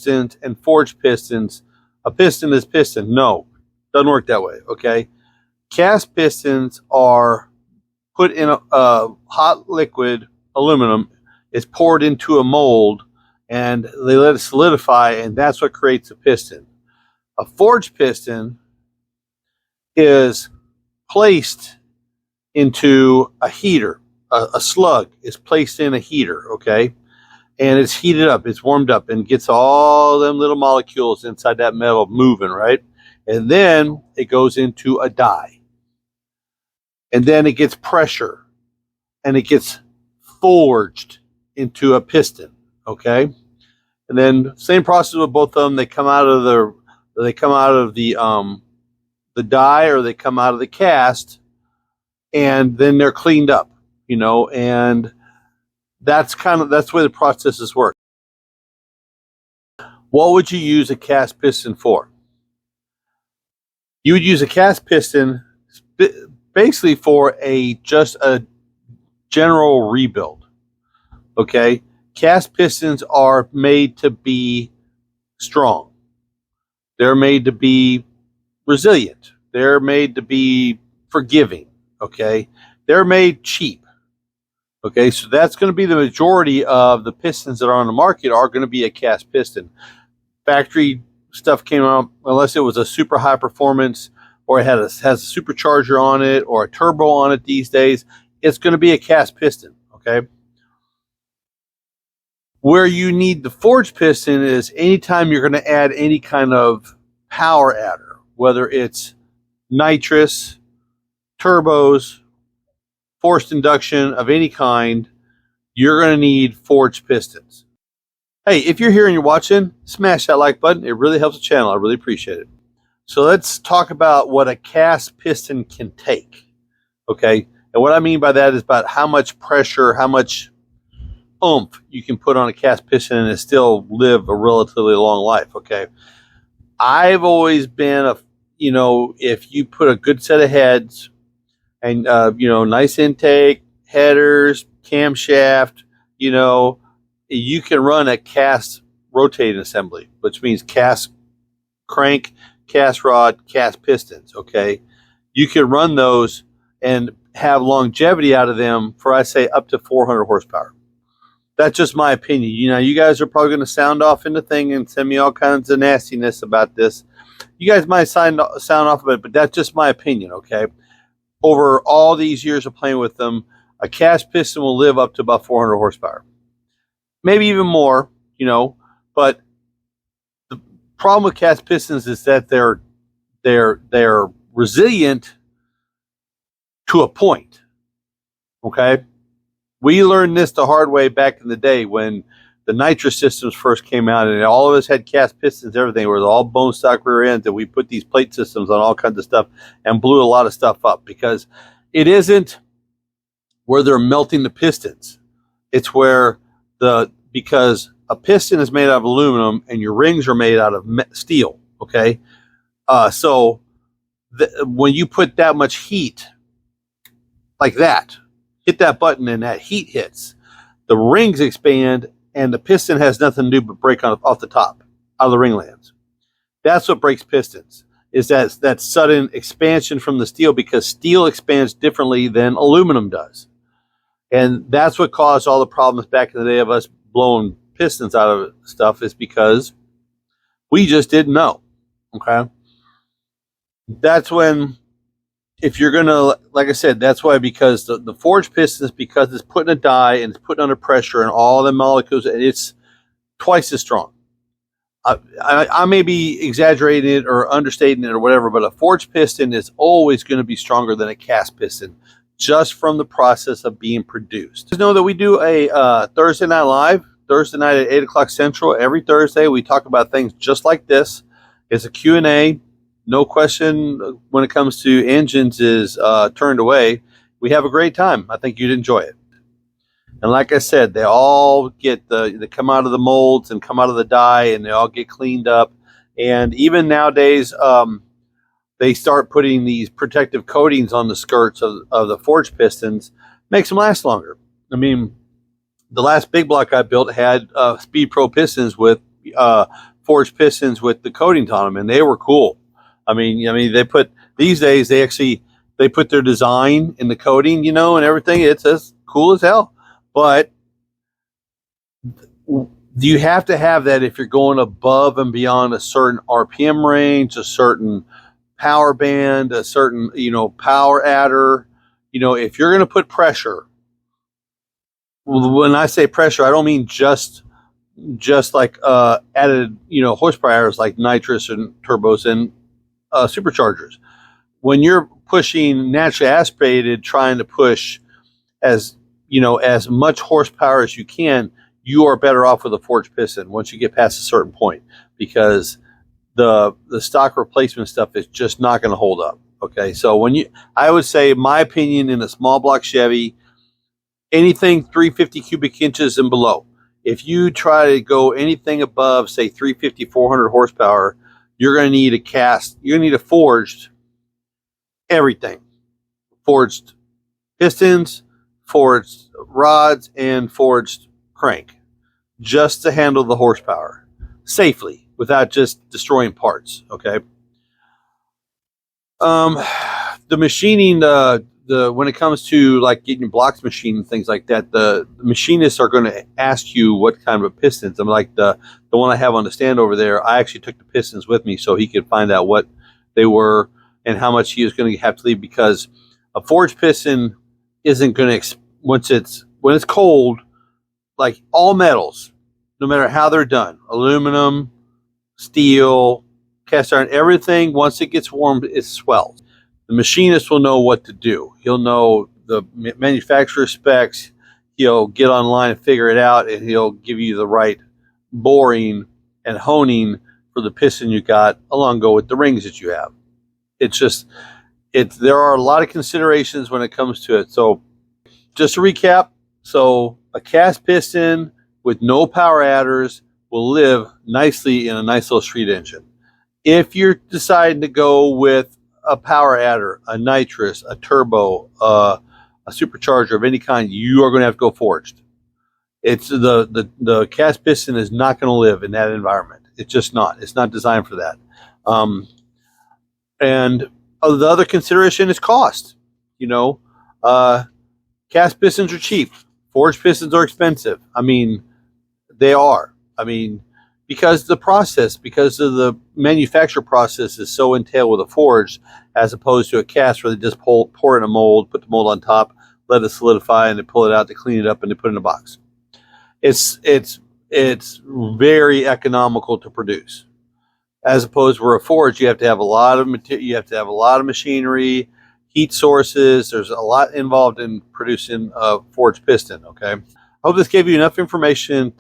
pistons and forged pistons, a piston is piston. No, doesn't work that way, okay? Cast pistons are put in a hot liquid aluminum. It's poured into a mold, and they let it solidify, and that's what creates a piston. A forged piston is placed into a heater. A slug is placed in a heater, okay? And it's heated up, it's warmed up, and gets all them little molecules inside that metal moving, right? And then it goes into a die. And then it gets pressure, and it gets forged into a piston, okay? And then same process with both of them. They come out of the die, or they come out of the cast, and then they're cleaned up, you know, and that's the way the processes work. What would you use a cast piston for? You would use a cast piston basically for just a general rebuild. Okay? Cast pistons are made to be strong. They're made to be resilient. They're made to be forgiving. Okay? They're made cheap. Okay, so that's going to be the majority of the pistons that are on the market are going to be a cast piston. Factory stuff came out, unless it was a super high performance or it has a supercharger on it or a turbo on it these days, it's going to be a cast piston, okay? Where you need the forged piston is anytime you're going to add any kind of power adder, whether it's nitrous, turbos, forced induction of any kind, you're going to need forged pistons. Hey, if you're here and you're watching, smash that like button. It really helps the channel. I really appreciate it. So let's talk about what a cast piston can take. Okay? And what I mean by that is about how much pressure, how much oomph you can put on a cast piston and it still live a relatively long life. Okay? I've always been if you put a good set of heads, and, nice intake, headers, camshaft, you can run a cast rotating assembly, which means cast crank, cast rod, cast pistons, okay? You can run those and have longevity out of them for, I say, up to 400 horsepower. That's just my opinion. You guys are probably going to sound off in the thing and send me all kinds of nastiness about this. You guys might sound off of it, but that's just my opinion, okay? Over all these years of playing with them, a cast piston will live up to about 400 horsepower. Maybe even more, but the problem with cast pistons is that they're resilient to a point. Okay? We learned this the hard way back in the day when the nitrous systems first came out, and all of us had cast pistons, everything. It was all bone stock rear ends, and we put these plate systems on all kinds of stuff and blew a lot of stuff up because it isn't where they're melting the pistons. It's because a piston is made out of aluminum and your rings are made out of steel, okay? So when you put that much heat like that, hit that button and that heat hits, the rings expand and the piston has nothing to do but break off the top, out of the ring lands. That's what breaks pistons, is that sudden expansion from the steel, because steel expands differently than aluminum does. And that's what caused all the problems back in the day of us blowing pistons out of stuff, is because we just didn't know, okay? That's when, if you're going to, like I said, that's why, because the forged pistons, because it's put in a die and it's put under pressure and all the molecules, it's twice as strong. I may be exaggerating it or understating it or whatever, but a forged piston is always going to be stronger than a cast piston, just from the process of being produced. Just know that we do a Thursday Night Live, Thursday night at 8 o'clock Central. Every Thursday we talk about things just like this. It's a Q&A. No question when it comes to engines is turned away. We have a great time. I think you'd enjoy it. And like I said, they all they come out of the molds and come out of the die, and they all get cleaned up. And even nowadays, they start putting these protective coatings on the skirts of the forged pistons, makes them last longer. I mean, the last big block I built had Speed Pro pistons with forged pistons with the coatings on them, and they were cool. I mean, they put these days they put their design in the coating, you know, and everything. It's as cool as hell. But you have to have that if you're going above and beyond a certain RPM range, a certain power band, a certain, you know, power adder. You know, if you're going to put pressure, when I say pressure, I don't mean just like added, you know, horsepower adders like nitrous and turbos and superchargers. When you're pushing naturally aspirated, trying to push as, you know, as much horsepower as you can, you are better off with a forged piston once you get past a certain point, because the stock replacement stuff is just not going to hold up. Okay, so I would say, my opinion, in a small block Chevy, anything 350 cubic inches and below, if you try to go anything above, say, 350, 400 horsepower, you're going to need you're going to need a forged everything. Forged pistons, forged rods, and forged crank, just to handle the horsepower safely without just destroying parts. Okay. The machining, when it comes to like getting blocks machined and things like that, the machinists are going to ask you what kind of pistons. I'm like the one I have on the stand over there. I actually took the pistons with me so he could find out what they were and how much he was going to have to leave, because a forged piston isn't going to, when it's cold, like all metals, no matter how they're done, aluminum, steel, cast iron, everything, once it gets warm, it swells. The machinist will know what to do. He'll know the manufacturer specs. He'll get online and figure it out, and he'll give you the right boring and honing for the piston you got, along go with the rings that you have. There are a lot of considerations when it comes to it. So just to recap, so a cast piston with no power adders will live nicely in a nice little street engine. If you're deciding to go with a power adder, a nitrous, a turbo, a supercharger of any kind, you are going to have to go forged. It's the cast piston is not going to live in that environment. It's just not. It's not designed for that. And the other consideration is cost. You know, cast pistons are cheap. Forged pistons are expensive. I mean, they are. I mean, because of the manufacture process is so entailed with a forged, as opposed to a cast where they just pour it in a mold, put the mold on top, let it solidify, and they pull it out, they clean it up, and they put it in a box. It's very economical to produce. As opposed to a forge, you have to have a lot of material, you have to have a lot of machinery, heat sources. There's a lot involved in producing a forged piston. Okay, I hope this gave you enough information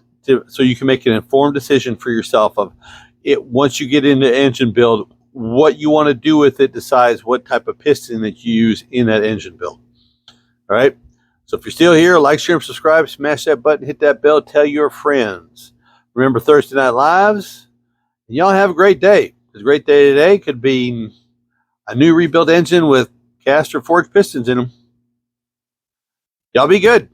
so you can make an informed decision for yourself of it. Once you get into engine build, what you want to do with it decides what type of piston that you use in that engine build. All right. So if you're still here, like, share, and subscribe. Smash that button, hit that bell, tell your friends. Remember Thursday Night Lives. And y'all have a great day. A great day today could be a new rebuilt engine with cast or forged pistons in them. Y'all be good.